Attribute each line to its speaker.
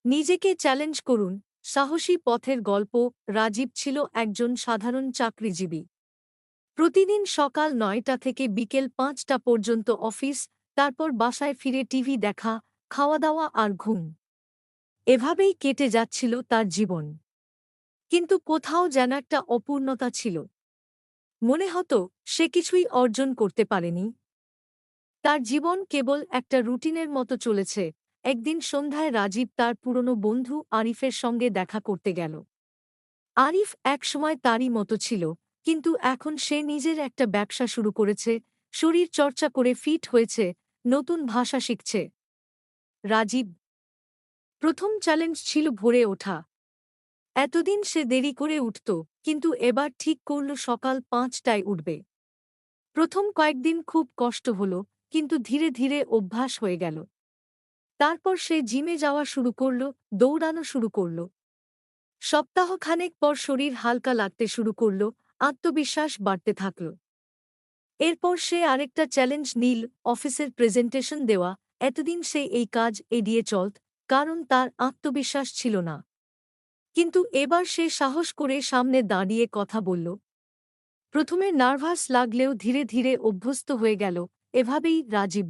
Speaker 1: নিজেকে চ্যালেঞ্জ করুন। সাহসী পথের গল্প। রাজীব ছিল একজন সাধারণ চাকরিজীবী। প্রতিদিন সকাল ৯টা থেকে বিকেল ৫টা পর্যন্ত অফিস, তারপর বাসায় ফিরে টিভি দেখা, খাওয়া-দাওয়া আর ঘুম। এভাবেই কেটে যাচ্ছিল তার জীবন। কিন্তু কোথাও যেন একটা অপূর্ণতা ছিল। মনে হতো সে কিছুই অর্জন করতে পারেনি। তার জীবন কেবল একটা রুটিনের মতো চলেছে। একদিন সন্ধ্যায় রাজীব তার পুরনো বন্ধু আরিফের সঙ্গে দেখা করতে গেল। আরিফ একসময় তারই মতো ছিল, কিন্তু এখন সে নিজের একটা ব্যবসা শুরু করেছে, শরীর চর্চা করে ফিট হয়েছে, নতুন ভাষা শিখছে। রাজীব প্রথম চ্যালেঞ্জ ছিল ভোরে ওঠা। এতদিন সে দেরি করে উঠত, কিন্তু এবার ঠিক করল সকাল ৫টায় উঠবে। প্রথম কয়েকদিন খুব কষ্ট হল, কিন্তু ধীরে ধীরে অভ্যাস হয়ে গেল। তারপর সে জিমে যাওয়া শুরু করল, দৌড়ানো শুরু করল। সপ্তাহখানেক পর শরীর হালকা লাগতে শুরু করল, আত্মবিশ্বাস বাড়তে থাকল। এরপর সে আরেকটা চ্যালেঞ্জ নিল, অফিসের প্রেজেন্টেশন দেওয়া। এতদিন সে এই কাজ এড়িয়ে চলত, কারণ তার আত্মবিশ্বাস ছিল না। কিন্তু এবার সে সাহস করে সামনে দাঁড়িয়ে কথা বলল। প্রথমে নার্ভাস লাগলেও ধীরে ধীরে অভ্যস্ত হয়ে গেল। এভাবেই রাজীব